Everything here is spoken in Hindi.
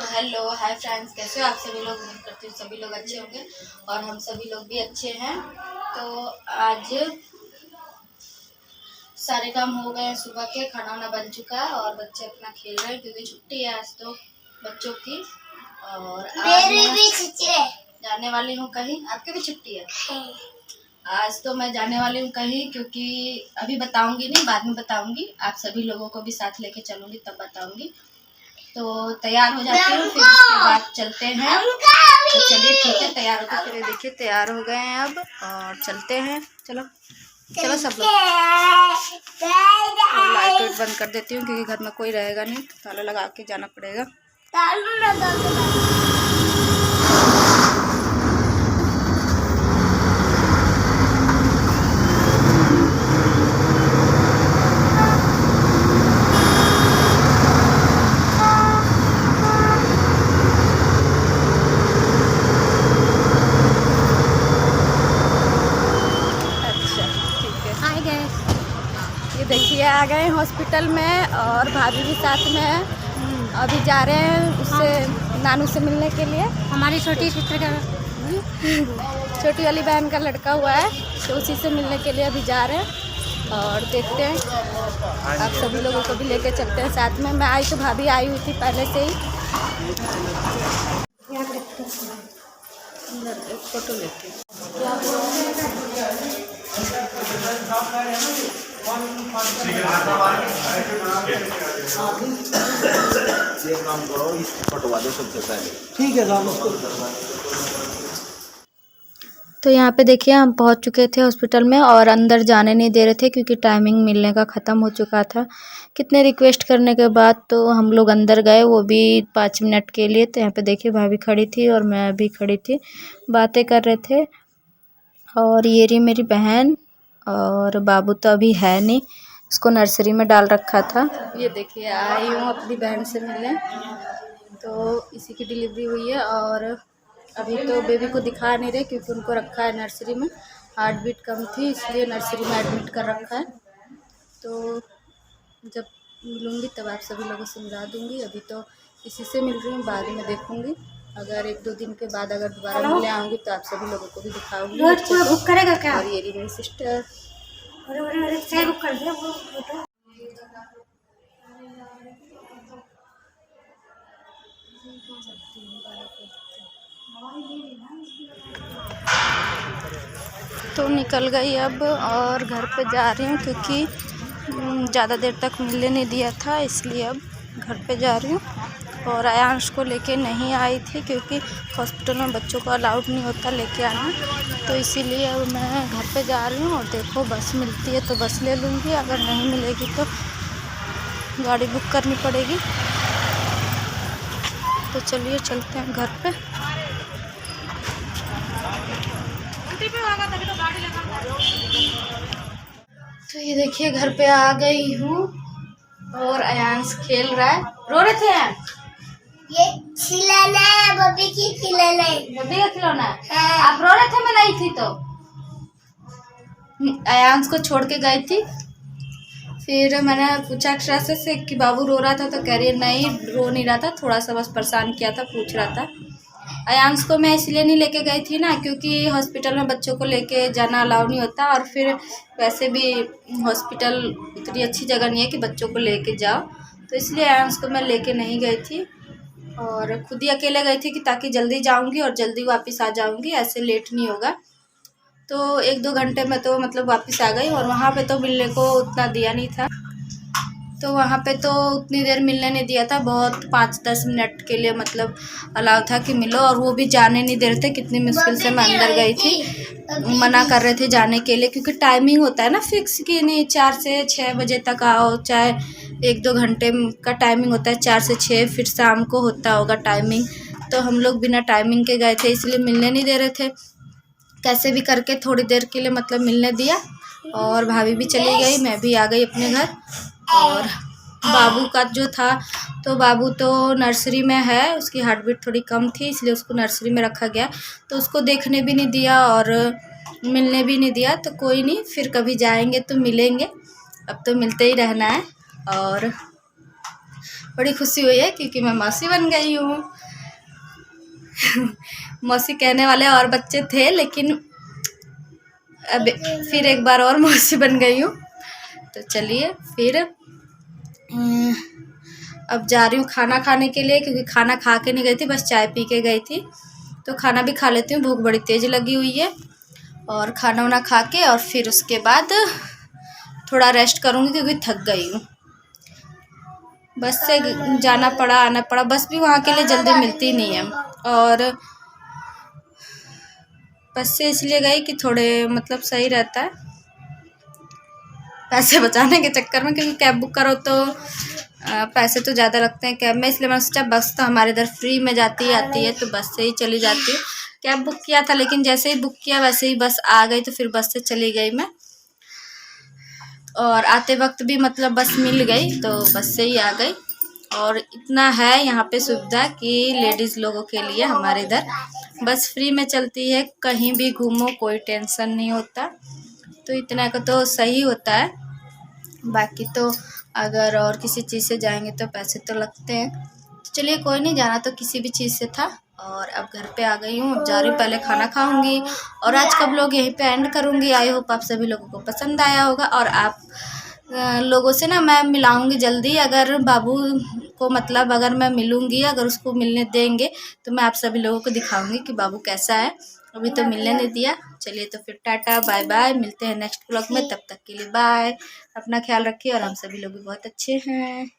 हेलो हाय फ्रेंड्स, कैसे हो आप सभी लोग। उम्मीद करती हूँ सभी लोग अच्छे होंगे और हम सभी लोग भी अच्छे हैं। तो आज सारे काम हो गए हैं, सुबह के खाना वाना बन चुका है और बच्चे अपना खेल रहे हैं क्योंकि छुट्टी है आज तो बच्चों की। और आज मैं जाने वाली हूँ कहीं। आपकी भी छुट्टी है? आज तो मैं जाने वाली हूँ कहीं क्योंकि अभी बताऊंगी नहीं, बाद में बताऊंगी। आप सभी लोगों को भी साथ लेके चलूंगी तब बताऊंगी। तो तैयार हो जाती हूँ, फिर उसके बाद चलते हैं। तो चलिए ठीक है, तैयार होकर फिर देखिए तैयार हो गए हैं अब और चलते हैं। चलो चलो सब लोग। लाइट वाइट बंद कर देती हूँ क्योंकि घर में कोई रहेगा नहीं, तो ताला लगा के जाना पड़ेगा। ये देखिए आ गए हॉस्पिटल में और भाभी भी साथ में है। अभी जा रहे हैं उससे नानू से मिलने के लिए। हमारी छोटी सिस्टर का छोटी वाली बहन का लड़का हुआ है, तो उसी से मिलने के लिए अभी जा रहे हैं। और देखते हैं, आप सभी लोगों को भी लेके चलते हैं साथ में। मैं आई तो भाभी आई हुई थी पहले से ही। एक फोटो लेके काम करो, फटवा दो सबसे पहले। ठीक है साहब उसको। तो यहाँ पे देखिए हम पहुँच चुके थे हॉस्पिटल में और अंदर जाने नहीं दे रहे थे क्योंकि टाइमिंग मिलने का ख़त्म हो चुका था। कितने रिक्वेस्ट करने के बाद तो हम लोग अंदर गए, वो भी 5 मिनट के लिए। तो यहाँ पे देखिए भाभी खड़ी थी और मैं भी खड़ी थी, बातें कर रहे थे। और ये रही मेरी बहन और बाबू तो अभी है नहीं, उसको नर्सरी में डाल रखा था। ये देखिए आई हूँ अपनी बहन से मिलने। तो इसी की डिलीवरी हुई है और अभी तो बेबी को दिखा नहीं रहे क्योंकि उनको रखा है नर्सरी में। हार्ट बीट कम थी इसलिए नर्सरी में एडमिट कर रखा है। तो जब मिलूँगी तब आप सभी लोगों से मिला दूँगी। अभी तो इसी से मिल रही हूँ, बाद में देखूँगी। अगर 1-2 दिन के बाद अगर दोबारा मिलने आऊँगी तो आप सभी लोगों को भी दिखाऊँगी। बुक करेगा क्या? और ये रही मेरी सिस्टर। अरे बुक कर दे वो फोटो। तो निकल गई अब और घर पे जा रही हूँ क्योंकि ज़्यादा देर तक मिलने नहीं दिया था, इसलिए अब घर पे जा रही हूँ। और आयांश को लेके नहीं आई थी क्योंकि हॉस्पिटल में बच्चों को अलाउड नहीं होता लेके आना, तो इसीलिए अब मैं घर पे जा रही हूँ। और देखो बस मिलती है तो बस ले लूँगी, अगर नहीं मिलेगी तो गाड़ी बुक करनी पड़ेगी। तो चलिए चलते हैं घर पे। तो ये देखिए घर पे आ गई हूँ और आयांश खेल रहा है। रो रहे थे ये खिलौना है, बब्बी की खिलौना है। बब्बी का खिलौना है। आप रो रहे थे मैं नहीं थी तो। आयांश को छोड़ के गई थी, फिर मैंने पूछा अक्षरा से कि बाबू रो रहा था, तो कह रही है नहीं रो नहीं रहा था, थोड़ा सा बस परेशान किया था, पूछ रहा था। आयांश को मैं इसलिए नहीं लेके गई थी ना क्योंकि हॉस्पिटल में बच्चों को लेके जाना अलाउ नहीं होता, और फिर वैसे भी हॉस्पिटल इतनी अच्छी जगह नहीं है कि बच्चों को लेके जाओ, तो इसलिए आयांश को मैं लेके नहीं गई थी। और खुद ही अकेले गई थी कि ताकि जल्दी जाऊंगी और जल्दी वापस आ जाऊंगी, ऐसे लेट नहीं होगा। तो 1-2 घंटे में तो मतलब वापस आ गई। और वहाँ पे तो मिलने को उतना दिया नहीं था, तो वहाँ पे तो उतनी देर मिलने नहीं दिया था, बहुत 5-10 मिनट के लिए मतलब अलाउ था कि मिलो, और वो भी जाने नहीं दे रहे थे। कितनी मुश्किल से मैं अंदर गई थी, मना कर रहे थे जाने के लिए क्योंकि टाइमिंग होता है ना फिक्स कि नहीं 4 से 6 बजे तक आओ, चाहे 1-2 घंटे का टाइमिंग होता है 4 से 6, फिर शाम को होता होगा टाइमिंग। तो हम लोग बिना टाइमिंग के गए थे इसलिए मिलने नहीं दे रहे थे। कैसे भी करके थोड़ी देर के लिए मतलब मिलने दिया और भाभी भी चली गई, मैं भी आ गई अपने घर। और बाबू का जो था, तो बाबू तो नर्सरी में है, उसकी हार्ट बीट थोड़ी कम थी इसलिए उसको नर्सरी में रखा गया, तो उसको देखने भी नहीं दिया और मिलने भी नहीं दिया। तो कोई नहीं, फिर कभी जाएंगे तो मिलेंगे, अब तो मिलते ही रहना है। और बड़ी खुशी हुई है क्योंकि मैं मौसी बन गई हूँ। मौसी कहने वाले और बच्चे थे, लेकिन अब फिर एक बार और मौसी बन गई हूँ। तो चलिए फिर अब जा रही हूँ खाना खाने के लिए, क्योंकि खाना खा के नहीं गई थी, बस चाय पी के गई थी। तो खाना भी खा लेती हूँ, भूख बड़ी तेज़ लगी हुई है। और खाना वाना खा के और फिर उसके बाद थोड़ा रेस्ट करूँगी क्योंकि थक गई हूँ। बस से जाना पड़ा, आना पड़ा। बस भी वहाँ के लिए जल्दी मिलती नहीं है, और बस से इसलिए गई कि थोड़े मतलब सही रहता है पैसे बचाने के चक्कर में, क्योंकि कैब बुक करो तो पैसे तो ज़्यादा लगते हैं कैब में। इसलिए मैंने सोचा बस तो हमारे इधर फ्री में जाती आती है, तो बस से ही चली जाती हूँ। कैब बुक किया था, लेकिन जैसे ही बुक किया वैसे ही बस आ गई, तो फिर बस से चली गई मैं। और आते वक्त भी मतलब बस मिल गई, तो बस से ही आ गई। और इतना है यहाँ पे सुविधा कि लेडीज़ लोगों के लिए हमारे इधर बस फ्री में चलती है, कहीं भी घूमो कोई टेंशन नहीं होता। तो इतना का तो सही होता है। बाकी तो अगर और किसी चीज़ से जाएंगे तो पैसे तो लगते हैं। तो चलिए कोई नहीं, जाना तो किसी भी चीज़ से था। और अब घर पे आ गई हूँ, अब जा रही हूँ, पहले खाना खाऊंगी और आज का व्लॉग यहीं पे एंड करूँगी। आई होप आप सभी लोगों को पसंद आया होगा, और आप लोगों से ना मैं मिलाऊंगी जल्दी। अगर बाबू को मतलब अगर मैं मिलूंगी, अगर उसको मिलने देंगे तो मैं आप सभी लोगों को दिखाऊंगी कि बाबू कैसा है। अभी तो मिलने नहीं दिया। चलिए तो फिर टाटा बाय बाय, मिलते हैं नेक्स्ट व्लॉग में। तब तक के लिए बाय, अपना ख्याल रखिए। और हम सभी लोग भी बहुत अच्छे हैं।